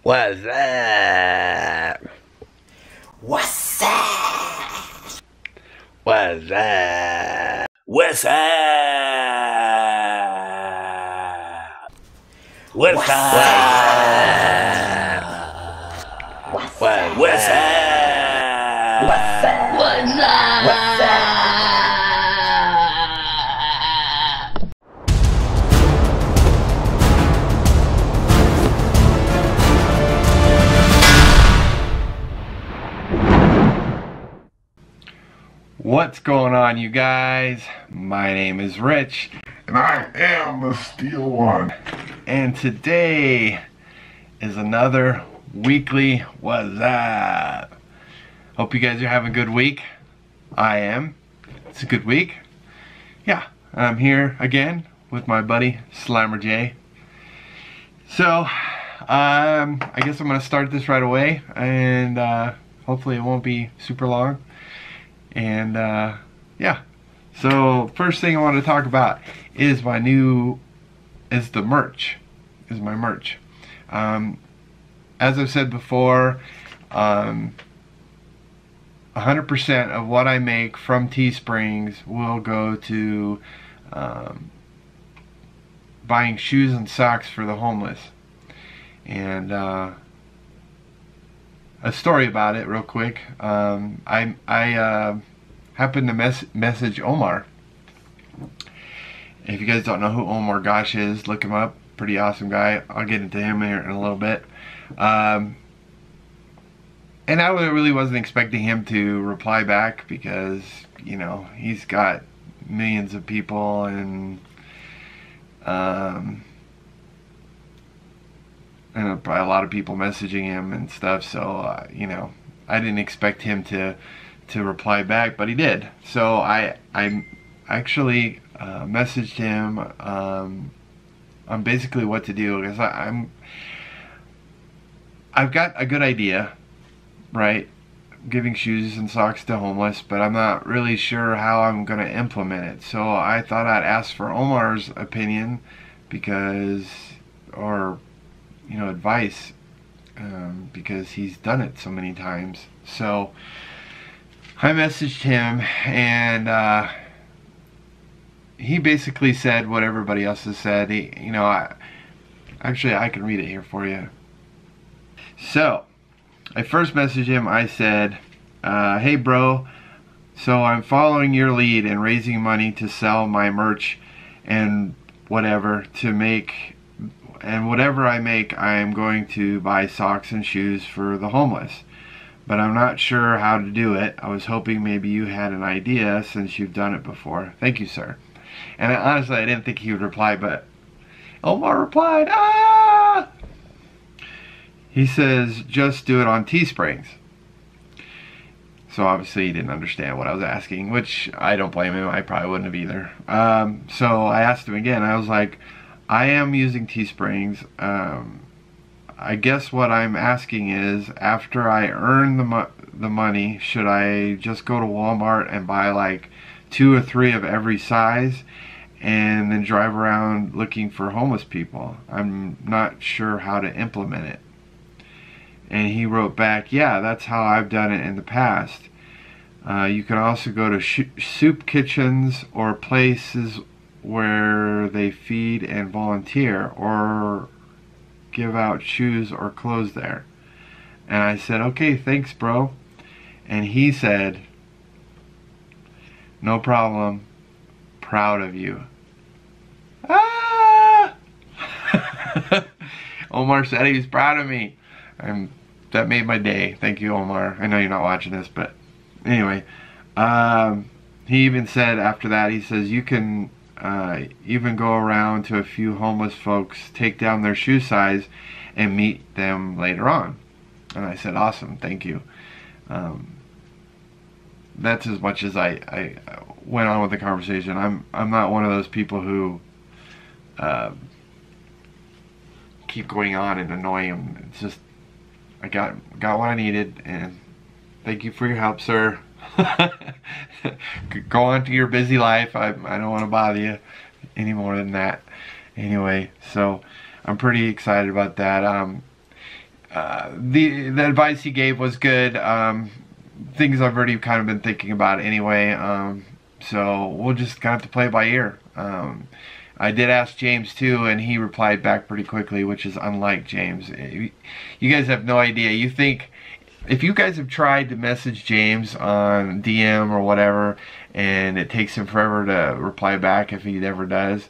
What's up? What's up? What's up? What's up? What's up? What's up? What's up? What's up? What's up? What's up? What's going on, you guys? My name is Rich, and I am the Steel One. and today is another weekly What's Up. Hope you guys are having a good week. I am. It's a good week. Yeah, I'm here again with my buddy Slimer J. So, I guess I'm gonna start this right away, and hopefully it won't be super long. And yeah, so first thing I want to talk about is my merch. As I've said before, 100% of what I make from Teesprings will go to buying shoes and socks for the homeless. And a story about it real quick. I happened to message Omar. If you guys don't know who Omar Gosh is, look him up. Pretty awesome guy. I'll get into him here in a little bit. And I really wasn't expecting him to reply back because, you know, he's got millions of people and probably a lot of people messaging him and stuff, so you know, I didn't expect him to reply back, but he did. So I actually messaged him on basically what to do, because I've got a good idea, right? Giving shoes and socks to homeless, but I'm not really sure how I'm gonna implement it. So I thought I'd ask for Omar's opinion, advice, because he's done it so many times. So I messaged him, and he basically said what everybody else has said. I can read it here for you. So I first messaged him. I said, hey bro, so I'm following your lead and raising money to sell my merch and whatever whatever I make, I am going to buy socks and shoes for the homeless. But I'm not sure how to do it. I was hoping maybe you had an idea since you've done it before. Thank you, sir. And honestly, I didn't think he would reply, but Omar replied, ah! He says, just do it on Teesprings. So obviously he didn't understand what I was asking, which I don't blame him. I probably wouldn't have either. So I asked him again. I was like, I am using Teesprings. I guess what I'm asking is, after I earn the money, should I just go to Walmart and buy like 2 or 3 of every size and then drive around looking for homeless people? I'm not sure how to implement it. And he wrote back, yeah, that's how I've done it in the past. You can also go to soup kitchens or places where they feed and volunteer, or give out shoes or clothes there. And I said, okay, thanks bro. And he said, no problem, proud of you. Ah! Omar said he was proud of me, and that made my day. Thank you, Omar. I know you're not watching this, but anyway, he even said after that, he says, you can even go around to a few homeless folks, take down their shoe size, and meet them later on. And I said, awesome, thank you. That's as much as I went on with the conversation. I'm not one of those people who keep going on and annoying them. It's just, I got what I needed, and thank you for your help, sir. Go on to your busy life. I don't want to bother you any more than that. Anyway, so I'm pretty excited about that. the advice he gave was good. Things I've already kind of been thinking about anyway. So we'll just kind of have to play it by ear. I did ask James too, and he replied back pretty quickly, which is unlike James. You guys have no idea. You think, if you guys have tried to message James on DM or whatever, and it takes him forever to reply back if he ever does,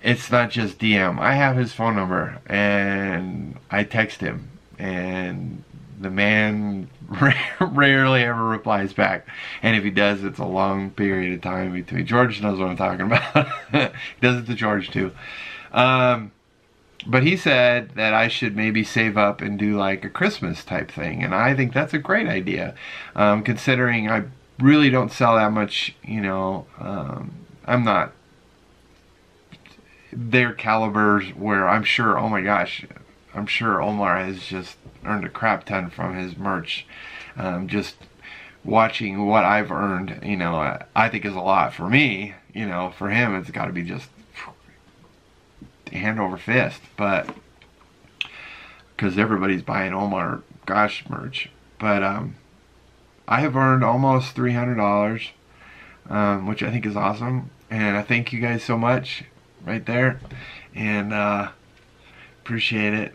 it's not just DM. I have his phone number, and I text him, and the man rarely ever replies back. And if he does, it's a long period of time between. George knows what I'm talking about. He does it to George too. But he said that I should maybe save up and do like a Christmas type thing. And I think that's a great idea. Considering I really don't sell that much, you know. I'm not their calibers where I'm sure, oh my gosh, I'm sure Omar has just earned a crap ton from his merch. Just watching what I've earned, you know, I think is a lot. For me, you know, for him it's got to be just hand over fist. But because everybody's buying Omar gosh merch. But I have earned almost $300, which I think is awesome, and I thank you guys so much right there, and appreciate it.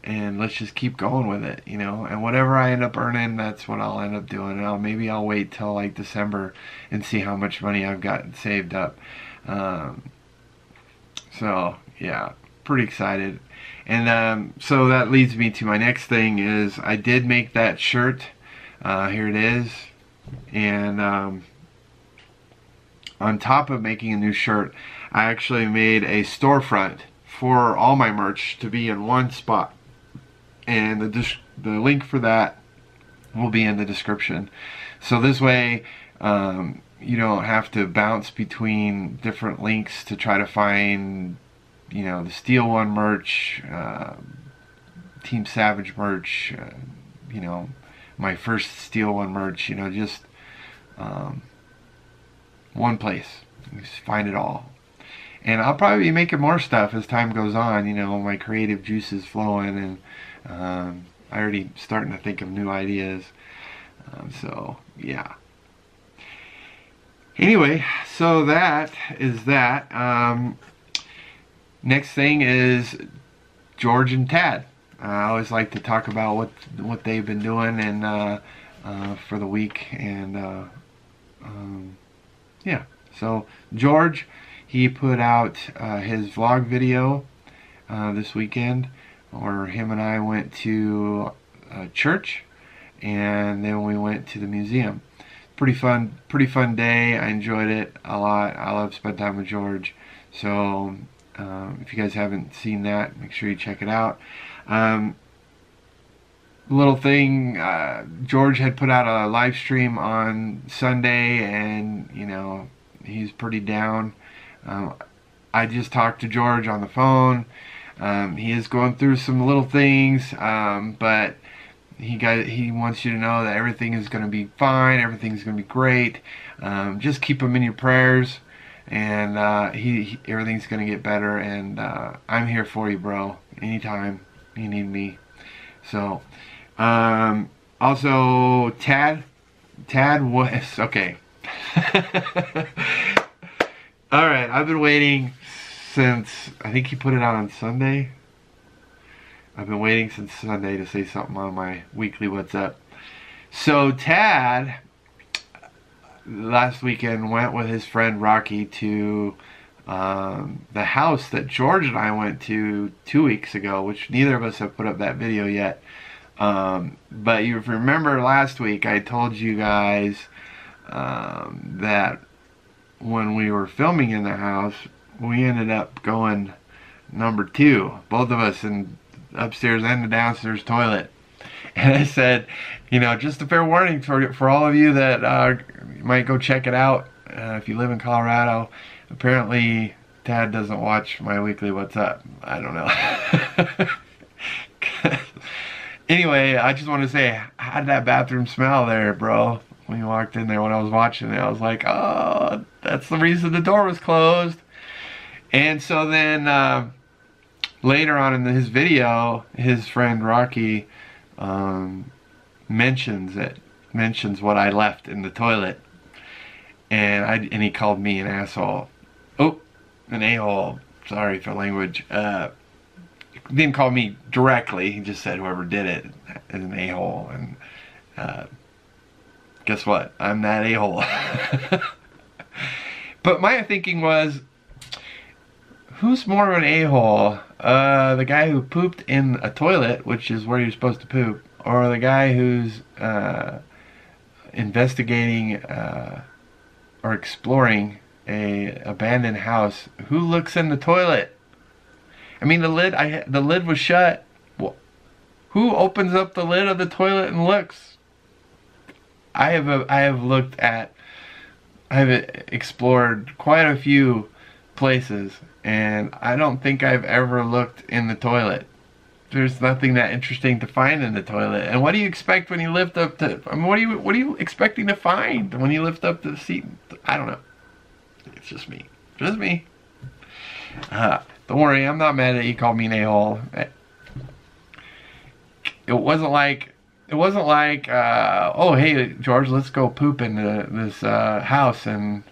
And let's just keep going with it, you know. And whatever I end up earning, that's what I'll end up doing. And maybe I'll wait till like December and see how much money I've got saved up. So yeah, pretty excited. And so that leads me to my next thing is I did make that shirt. Here it is. And on top of making a new shirt, I actually made a storefront for all my merch to be in one spot. And the link for that will be in the description. So this way, you don't have to bounce between different links to try to find, you know, the Steel One merch, Team Savage merch, you know, my first Steel One merch, you know, just one place. You just find it all. And I'll probably be making more stuff as time goes on, you know, my creative juices flowing, and I already starting to think of new ideas. So yeah. Anyway, so that is that. Next thing is George and Tad. I always like to talk about what they've been doing and for the week, and yeah. So George, he put out his vlog video this weekend, where him and I went to church, and then we went to the museum. Pretty fun day. I enjoyed it a lot. I love spending time with George. So if you guys haven't seen that, make sure you check it out. Little thing, George had put out a live stream on Sunday, and you know, he's pretty down. I just talked to George on the phone. He is going through some little things, but he wants you to know that everything is going to be fine. Everything's going to be great. Just keep him in your prayers, and everything's going to get better. And I'm here for you, bro. Anytime you need me. So, also Tad was okay. All right, I've been waiting since, I think he put it out on Sunday. I've been waiting since Sunday to say something on my weekly What's Up. So Tad, last weekend, went with his friend Rocky to the house that George and I went to 2 weeks ago, which neither of us have put up that video yet. But you remember last week I told you guys that when we were filming in the house, we ended up going number 2, both of us, in upstairs and the downstairs toilet. And I said, you know, just a fair warning for all of you that might go check it out if you live in Colorado. Apparently Tad doesn't watch my weekly What's Up. I don't know. Anyway, I just want to say, how did that bathroom smell there, bro? When you walked in there, when I was watching it, I was like, oh, that's the reason the door was closed. And so then later on in his video, his friend Rocky mentions what I left in the toilet, and he called me an asshole. Oh, an a-hole. Sorry for language. Didn't call me directly. He just said whoever did it is an a-hole, and guess what? I'm that a-hole. But my thinking was, who's more of an a-hole? The guy who pooped in a toilet, which is where you're supposed to poop, or the guy who's investigating or exploring a abandoned house? Who looks in the toilet? I mean, the lid was shut. Who opens up the lid of the toilet and looks? I have explored quite a few places, and I don't think I've ever looked in the toilet. There's nothing that interesting to find in the toilet. And what do you expect when you lift up the... I mean, what are you expecting to find when you lift up the seat? I don't know. It's just me. Just me. Don't worry, I'm not mad that you called me an a-hole. It wasn't like, oh hey George, let's go poop in this house and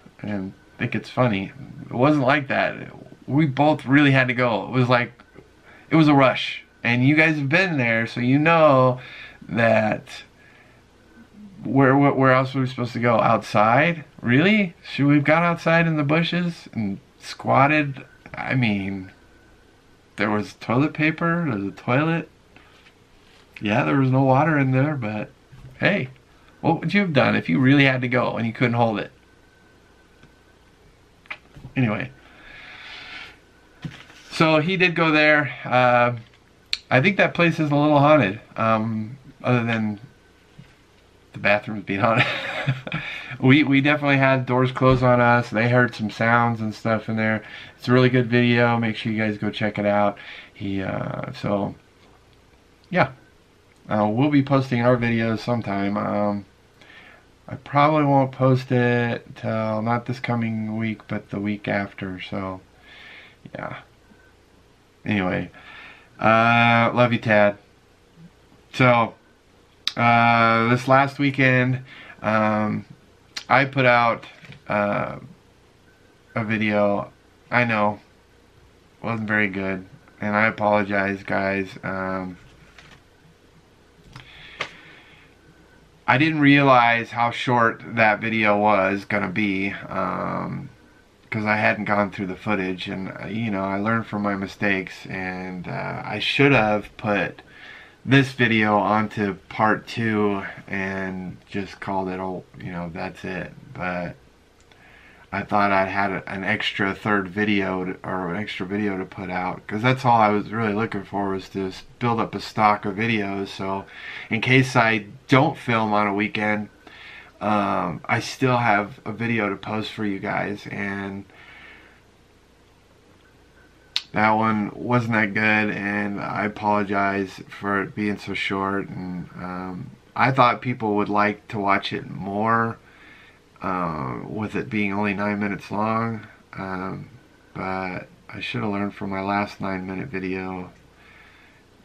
think it's funny. It wasn't like that. We both really had to go. It was like, it was a rush. And you guys have been there, so you know that where else were we supposed to go? Outside? Really? Should we have gone outside in the bushes and squatted? I mean, there was toilet paper, there was a toilet. Yeah, there was no water in there, but hey, what would you have done if you really had to go and you couldn't hold it? Anyway, so he did go there. I think that place is a little haunted, other than the bathrooms being haunted. we definitely had doors closed on us. They heard some sounds and stuff in there. It's a really good video. Make sure you guys go check it out. So yeah, we'll be posting our videos sometime. I probably won't post it till not this coming week, but the week after. So yeah. Anyway, love you, Tad. So this last weekend, I put out a video. I know, wasn't very good, and I apologize, guys. I didn't realize how short that video was gonna be, because I hadn't gone through the footage, and you know, I learned from my mistakes, and I should have put this video onto part 2 and just called it, oh, you know, that's it. But I thought I'd had an extra third video or an extra video to put out, because that's all I was really looking for, was to build up a stock of videos, so in case I don't film on a weekend, I still have a video to post for you guys. And that one wasn't that good, and I apologize for it being so short. And I thought people would like to watch it more, with it being only 9 minutes long, but I should have learned from my last 9-minute video.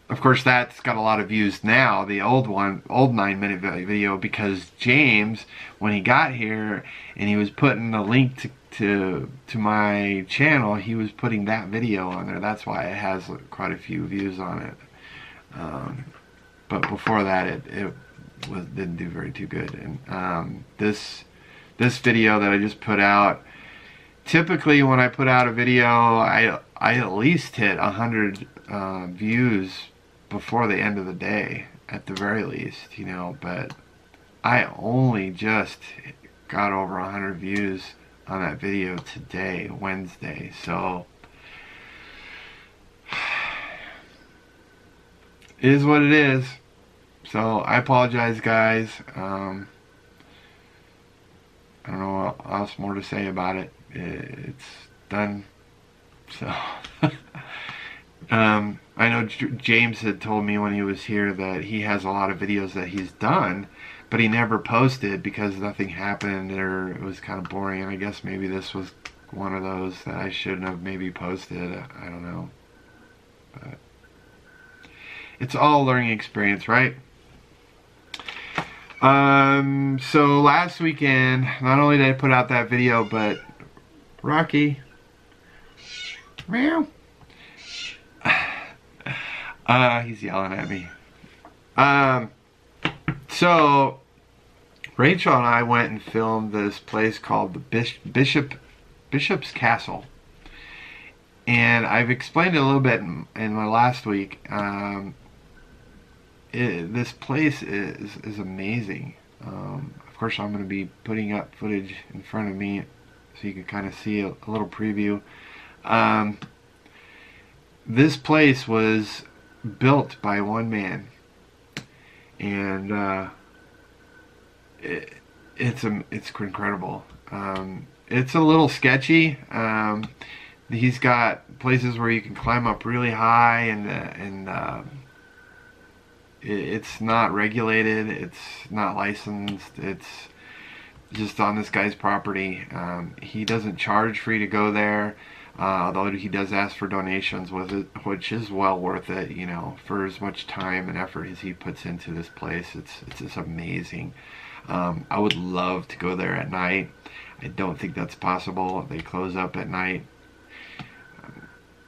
Of course, that's got a lot of views now, the old 9-minute video, because James, when he got here and he was putting the link to my channel, he was putting that video on there. That's why it has quite a few views on it. But before that, it didn't do too good. And this video that I just put out, typically when I put out a video, I at least hit 100 views before the end of the day, at the very least, you know. But I only just got over 100 views on that video today, Wednesday. So it is what it is. So I apologize, guys. I don't know what else more to say about it. It's done. So I know James had told me when he was here that he has a lot of videos that he's done, but he never posted because nothing happened, or it was kind of boring. And I guess maybe this was one of those that I shouldn't have maybe posted. I don't know. But it's all a learning experience, right? So last weekend, not only did I put out that video, but Rocky, meow. He's yelling at me. So Rachel and I went and filmed this place called the Bishop's Castle, and I've explained it a little bit in my last week. This place is amazing. Of course, I'm going to be putting up footage in front of me so you can kind of see a little preview. This place was built by one man, and it's incredible. It's a little sketchy. He's got places where you can climb up really high, and it's not regulated, it's not licensed, it's just on this guy's property. He doesn't charge for you to go there, although he does ask for donations with it, which is well worth it, you know, for as much time and effort as he puts into this place. It's just amazing. I would love to go there at night. I don't think that's possible. They close up at night.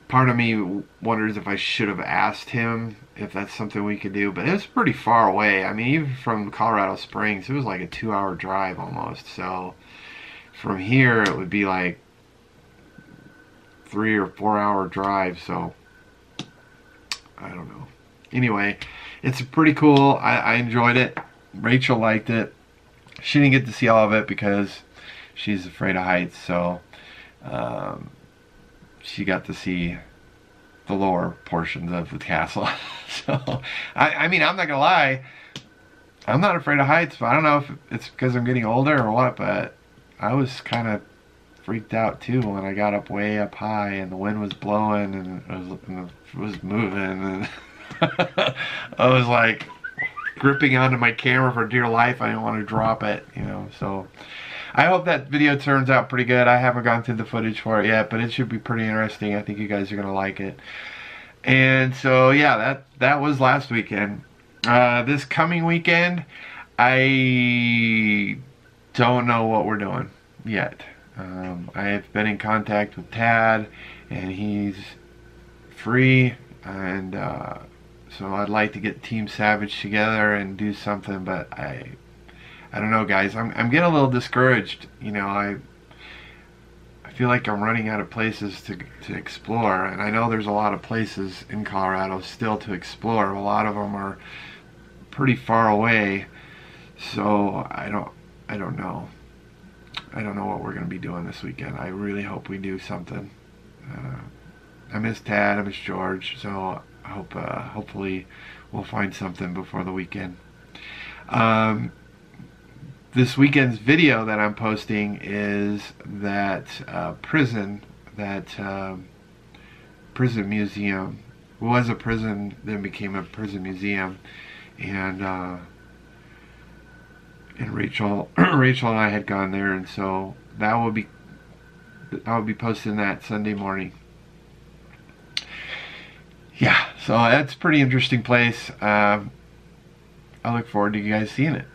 Part of me wonders if I should have asked him if that's something we could do, but it's pretty far away. I mean, even from Colorado Springs, it was like a 2-hour drive almost. So from here, it would be like 3 or 4 hour drive. So I don't know. Anyway, it's pretty cool. I enjoyed it. Rachel liked it. She didn't get to see all of it because she's afraid of heights. So she got to see the lower portions of the castle. So, I mean, I'm not gonna lie, I'm not afraid of heights. I don't know if it's because I'm getting older or what, but I was kind of freaked out too when I got up way up high and the wind was blowing and it was moving, and I was like gripping onto my camera for dear life. I didn't want to drop it, you know. So I hope that video turns out pretty good. I haven't gone through the footage for it yet, but it should be pretty interesting. I think you guys are going to like it. And so, yeah, that was last weekend. This coming weekend, I don't know what we're doing yet. I've been in contact with Tad, and he's free, and so I'd like to get Team Savage together and do something, but I don't know, guys. I'm getting a little discouraged. You know, I feel like I'm running out of places to explore, and I know there's a lot of places in Colorado still to explore. A lot of them are pretty far away, so I don't know. I don't know what we're going to be doing this weekend. I really hope we do something. I miss Tad, I miss George, so I hope hopefully we'll find something before the weekend. This weekend's video that I'm posting is that prison museum. It was a prison, then became a prison museum, and Rachel and I had gone there, and so I will be posting that Sunday morning. Yeah, so that's a pretty interesting place. I look forward to you guys seeing it.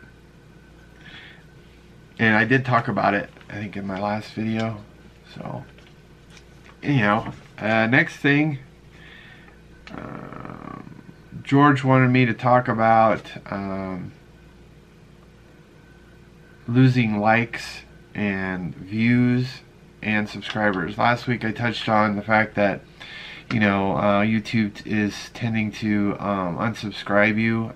And I did talk about it, I think, in my last video. So, anyhow, next thing, George wanted me to talk about losing likes and views and subscribers. Last week I touched on the fact that, you know, YouTube is tending to unsubscribe you,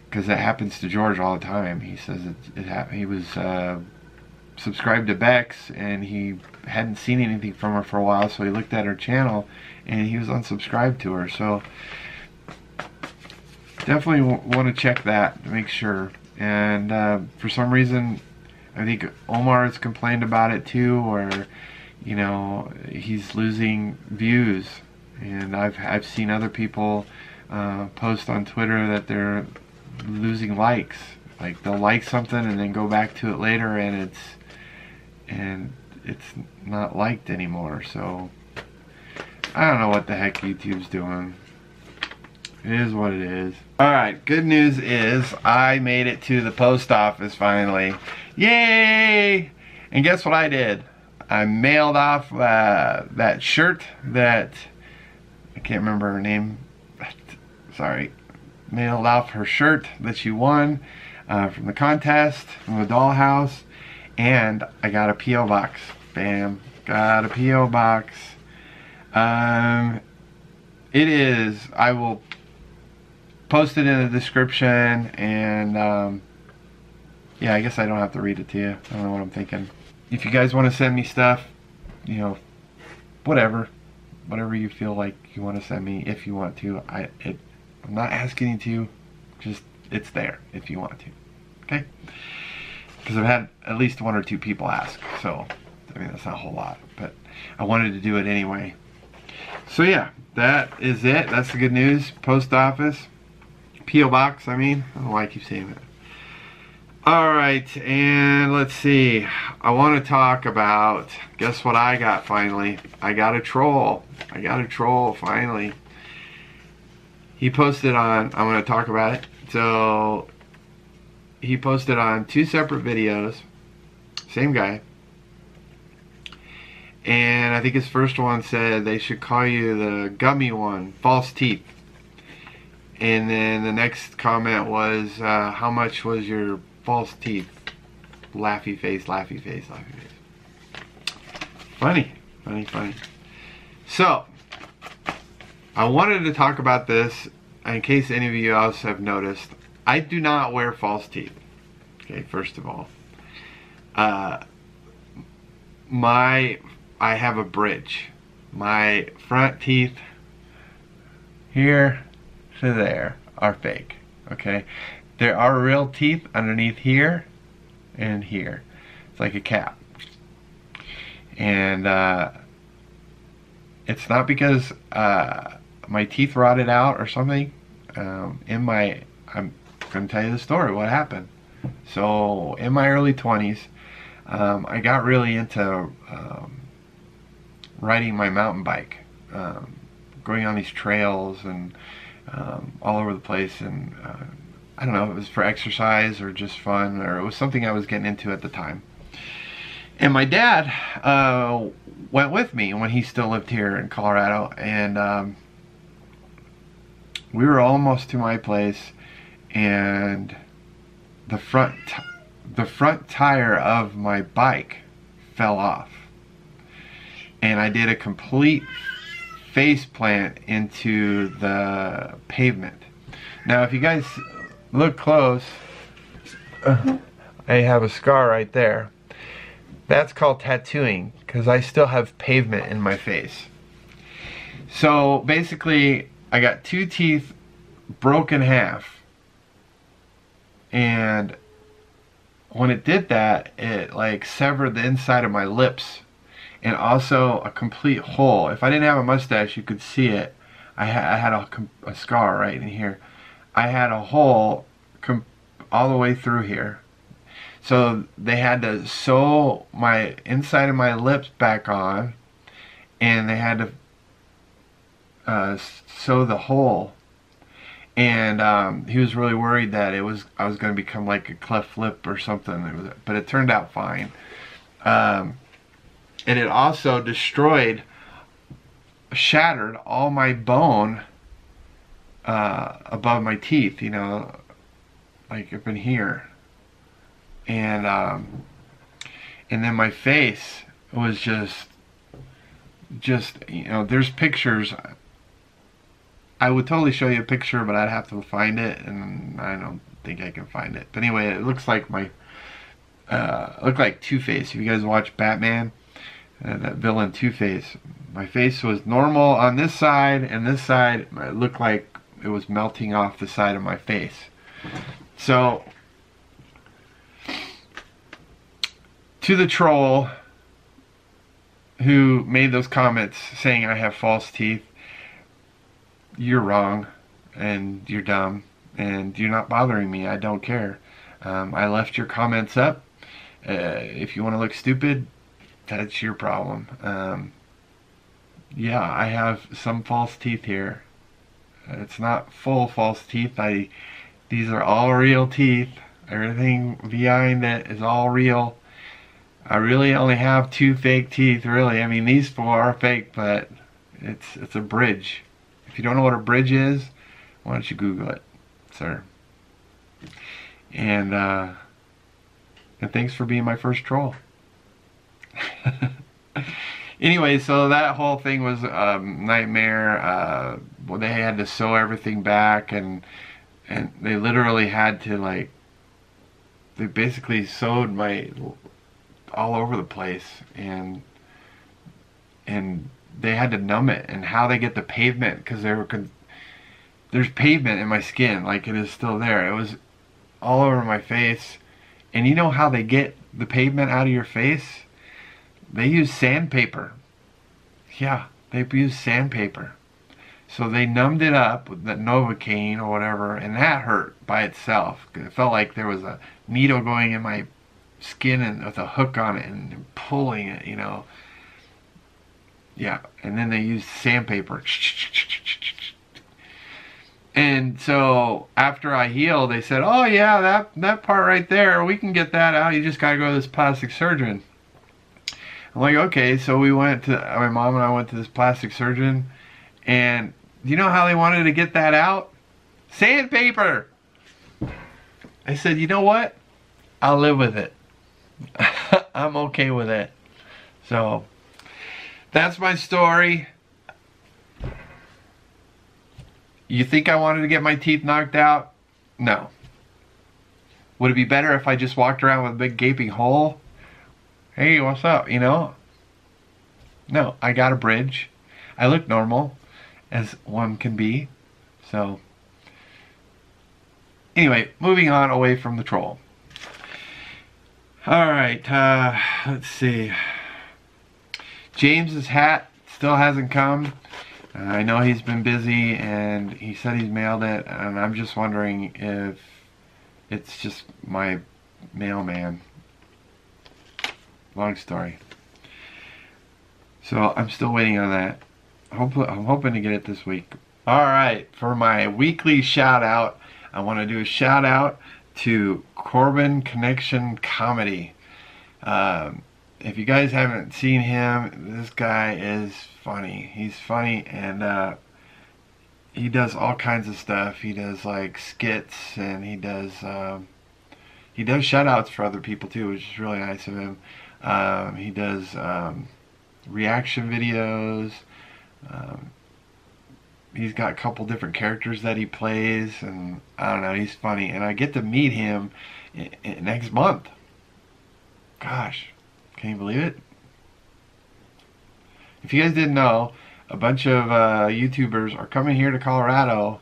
because that happens to George all the time. He says he was subscribed to Bex, and he hadn't seen anything from her for a while, so he looked at her channel and he was unsubscribed to her. So definitely want to check that to make sure. And for some reason, I think Omar has complained about it too, where, you know, he's losing views, and I've seen other people post on Twitter that they're losing likes. Like, they'll like something and then go back to it later, and it's not liked anymore. So I don't know what the heck YouTube's doing. It is what it is. Alright, good news is I made it to the post office finally. Yay! And guess what I did? I mailed off that shirt that, I can't remember her name. Sorry. Mailed off her shirt that she won from the contest, from the dollhouse. And I got a P.O. box. Bam. Got a P.O. box. It is, I will post it in the description, and yeah, I guess I don't have to read it to you. I don't know what I'm thinking. If you guys want to send me stuff, you know, whatever you feel like you want to send me, if you want to. I'm not asking you to, just it's there if you want to. Okay? Because I've had at least 1 or 2 people ask, so I mean that's not a whole lot, but I wanted to do it anyway. So yeah, that is it. That's the good news. Post office, P.O. box. I mean, I don't know why I keep saying that. Alright, and let's see. I want to talk about, guess what I got finally? I got a troll. I got a troll finally. He posted on, I'm going to talk about it. So, he posted on 2 separate videos. Same guy. And I think his first one said they should call you the gummy one, false teeth. And then the next comment was, how much was your false teeth? Laughy face, laughy face, laughy face. Funny, funny, funny. So, I wanted to talk about this in case any of you else have noticed. I do not wear false teeth. Okay, first of all. I have a bridge. My front teeth here to there are fake. Okay? There are real teeth underneath here and here. It's like a cap. And it's not because my teeth rotted out or something. I'm going to tell you the story, what happened. So, in my early 20s, I got really into riding my mountain bike. Going on these trails and all over the place, and I don't know, it was for exercise or just fun, or it was something I was getting into at the time. And my dad went with me when he still lived here in Colorado, and we were almost to my place, and the front tire of my bike fell off, and I did a complete face plant into the pavement. Now if you guys look close, I have a scar right there. That's called tattooing, because I still have pavement in my face. So basically I got 2 teeth broke in half, and when it did that, it like severed the inside of my lips, and also a complete hole. If I didn't have a mustache, you could see it. I had a scar right in here. I had a hole all the way through here. So they had to sew my inside of my lips back on, and they had to sew the hole. And he was really worried that I was going to become like a cleft lip or something. But it turned out fine. And it also shattered all my bone above my teeth, you know, like up in here. And then my face was just, you know, there's pictures. I would totally show you a picture, but I'd have to find it, and I don't think I can find it. But anyway, it looks like looked like Two-Face. If you guys watch Batman, that villain Two-Face, my face was normal on this side, and this side it looked like it was melting off the side of my face. So, to the troll who made those comments saying I have false teeth, you're wrong, and you're dumb, and you're not bothering me. I don't care. I left your comments up. If you want to look stupid, that's your problem. Yeah, I have some false teeth here. It's not full false teeth. These are all real teeth. Everything behind it is all real. I really only have 2 fake teeth, really. I mean, these 4 are fake, but it's a bridge. If you don't know what a bridge is, why don't you Google it, sir? And thanks for being my first troll. Anyway, so that whole thing was a nightmare. Well, they had to sew everything back, and they literally had to, like, they basically sewed my all over the place, and they had to numb it. And how they get the pavement, because there's pavement in my skin, like it is still there. It was all over my face. And you know how they get the pavement out of your face? They use sandpaper. Yeah, they use sandpaper. So they numbed it up with the Novocaine or whatever, and that hurt by itself. It felt like there was a needle going in my skin and with a hook on it and pulling it, you know. Yeah, and then they used sandpaper. And so after I healed, they said, oh yeah, that part right there, we can get that out. You just gotta go to this plastic surgeon. I'm like, okay. So my mom and I went to this plastic surgeon, and do you know how they wanted to get that out? Sandpaper! I said, you know what? I'll live with it. I'm okay with it. So that's my story. You think I wanted to get my teeth knocked out? No. Would it be better if I just walked around with a big gaping hole? Hey, what's up? You know? No, I got a bridge. I look normal, as one can be. So, anyway, moving on away from the troll. Alright, let's see. James's hat still hasn't come. I know he's been busy, and he said he's mailed it, and I'm just wondering if it's just my mailman. Long story. So I'm still waiting on that. I'm hoping to get it this week. Alright, for my weekly shout out, I want to do a shout out to Corbin Connection Comedy. If you guys haven't seen him, this guy is funny. He's funny, and he does all kinds of stuff. He does like skits, and he does shout outs for other people too, which is really nice of him. He does reaction videos. He's got a couple different characters that he plays, and I don't know, he's funny. And I get to meet him next month. Gosh, can you believe it? If you guys didn't know, a bunch of YouTubers are coming here to Colorado.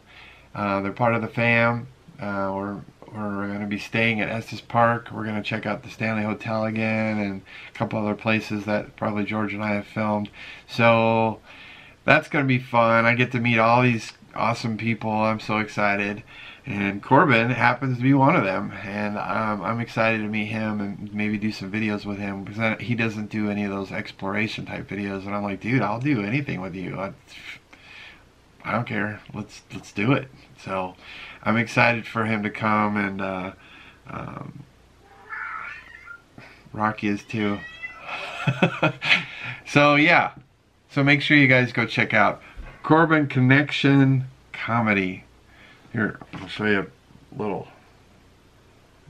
They're part of the fam. We're going to be staying at Estes Park. We're going to check out the Stanley Hotel again, and a couple other places that probably George and I have filmed. So that's going to be fun. I get to meet all these awesome people. I'm so excited. And Corbin happens to be one of them. And I'm excited to meet him and maybe do some videos with him, because he doesn't do any of those exploration type videos. And I'm like, dude, I'll do anything with you. I don't care. Let's do it. So I'm excited for him to come, and Rocky is too. So yeah. So make sure you guys go check out Corbin Connection Comedy. Here, I'll show you a little.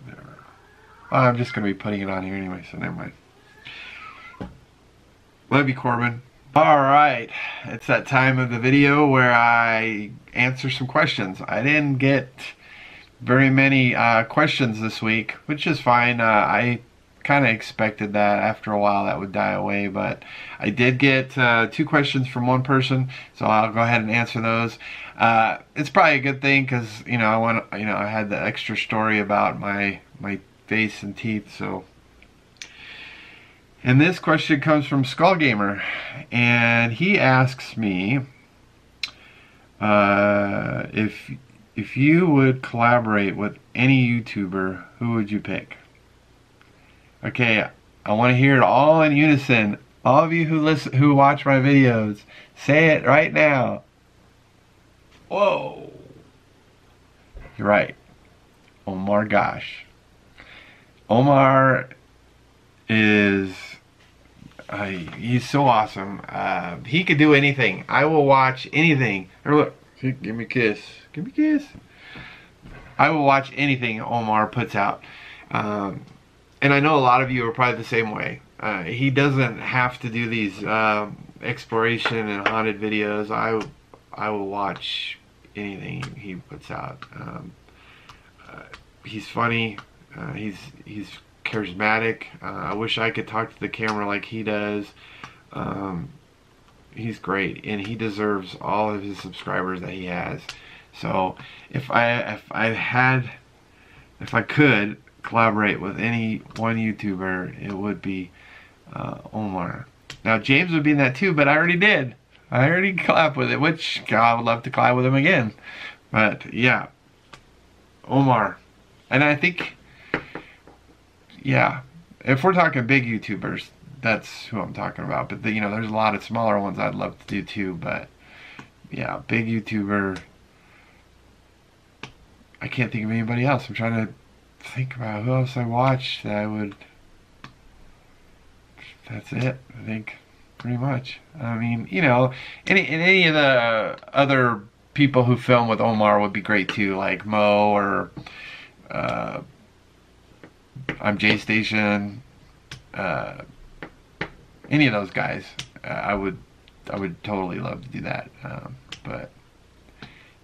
There. Well, I'm just going to be putting it on here anyway, so never mind. Love you, Corbin. Alright, it's that time of the video where I answer some questions. I didn't get very many questions this week, which is fine. I kind of expected that after a while that would die away, but I did get 2 questions from one person, so I'll go ahead and answer those. It's probably a good thing, because I had the extra story about my face and teeth. So, and this question comes from Skull Gamer, and he asks me if you would collaborate with any YouTuber, who would you pick? Okay, I want to hear it all in unison. All of you who watch my videos, say it right now. Whoa. You're right. Omar Gosh. Omar is... he's so awesome. He could do anything. I will watch anything. Or look, give me a kiss. Give me a kiss. I will watch anything Omar puts out. And I know a lot of you are probably the same way. He doesn't have to do these exploration and haunted videos. I will watch anything he puts out. He's funny. He's charismatic. I wish I could talk to the camera like he does. He's great, and he deserves all of his subscribers that he has. So if I could collaborate with any one YouTuber, it would be Omar. Now James would be in that too, but I already did. I already collabed with it, which I would love to collab with him again. But yeah, Omar. And I think, yeah, if we're talking big YouTubers, that's who I'm talking about. But you know, there's a lot of smaller ones I'd love to do too. But yeah, big YouTuber. I can't think of anybody else. I'm trying to think about who else I watched that I would. That's it, I think, pretty much. I mean, you know, any of the other people who film with Omar would be great too, like Mo or I'm J Station. Any of those guys, I would totally love to do that. But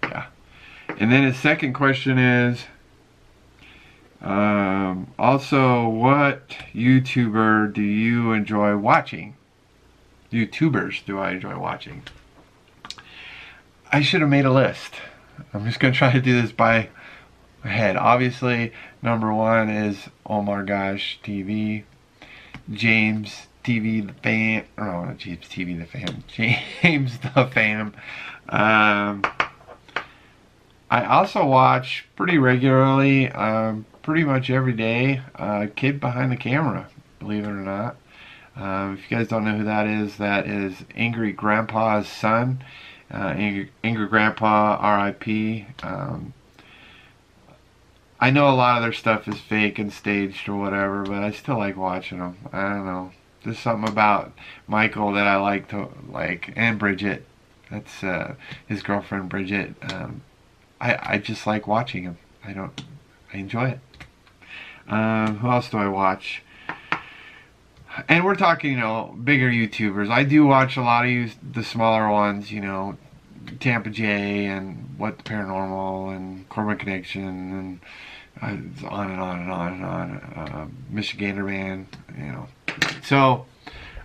yeah. And then his second question is, also, what YouTuber do you enjoy watching? YouTubers do I enjoy watching? I should have made a list. I'm just going to try to do this by head. Obviously, number one is Omar Gosh TV, James TV the-FAM, oh, not James TV the-FAM, James the-FAM. I also watch pretty regularly, pretty much every day, Kid Behind the Camera, believe it or not. If you guys don't know who that is Angry Grandpa's son. Angry Grandpa, R.I.P. I know a lot of their stuff is fake and staged or whatever, but I still like watching them. I don't know. There's something about Michael that I like and Bridget. That's his girlfriend, Bridget. I just like watching him. I enjoy it. Who else do I watch? And we're talking, you know, bigger YouTubers. I do watch a lot of the smaller ones, you know, Tampa J and What the Paranormal and Corbin Connection and on and on and on and on. Michigander Man, you know. So,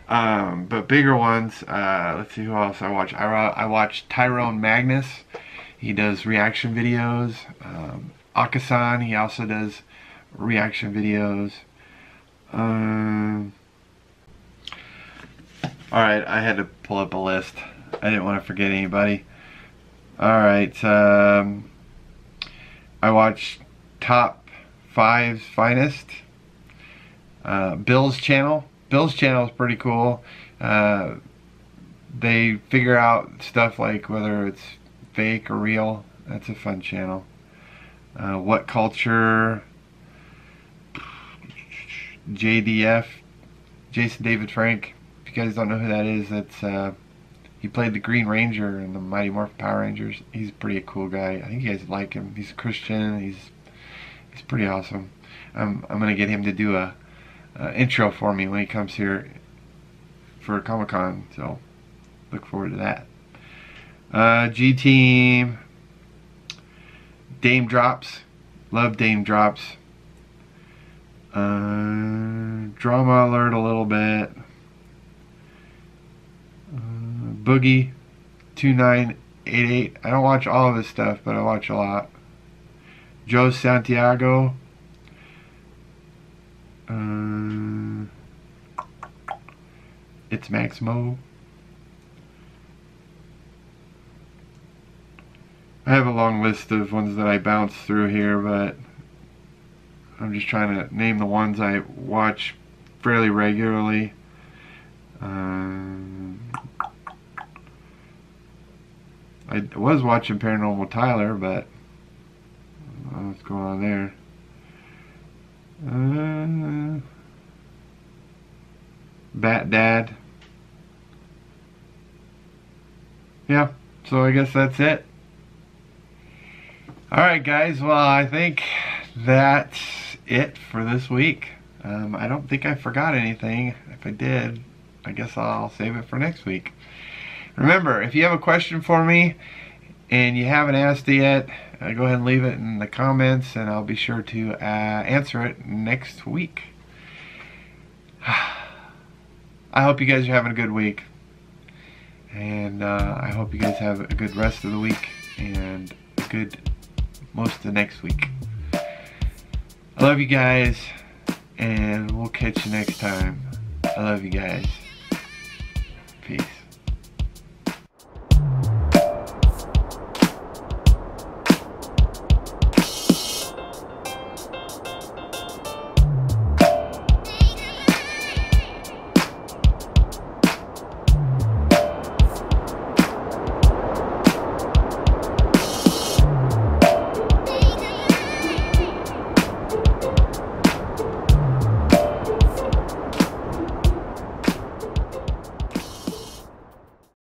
but bigger ones. Let's see who else I watch. I watch Tyrone Magnus. He does reaction videos. Akasan, he also does reaction videos. Alright, I had to pull up a list. I didn't want to forget anybody. Alright, I watch Top 5's Finest. Bill's channel. Bill's channel is pretty cool. They figure out stuff like whether it's fake or real. That's a fun channel. What Culture, JDF, Jason David Frank. If you guys don't know who that is, that's he played the Green Ranger in the Mighty Morphin Power Rangers. He's a pretty cool guy. I think you guys like him. He's a Christian. He's pretty awesome. I'm gonna get him to do a intro for me when he comes here for Comic-Con. So look forward to that. G Team, Dame Drops, love Dame Drops. Drama Alert a little bit. Boogie 2988. I don't watch all of his stuff, but I watch a lot. Joe Santiago. It's Max Mo. I have a long list of ones that I bounce through here, but I'm just trying to name the ones I watch fairly regularly. I was watching Paranormal Tyler, but I don't know what's going on there. Bat Dad. Yeah, so I guess that's it. Alright guys, well I think that's it for this week. I don't think I forgot anything. If I did, I guess I'll save it for next week. Remember, if you have a question for me and you haven't asked it yet, go ahead and leave it in the comments and I'll be sure to answer it next week. I hope you guys are having a good week. And I hope you guys have a good rest of the week and a good most of the next week. I love you guys and we'll catch you next time. I love you guys. Peace.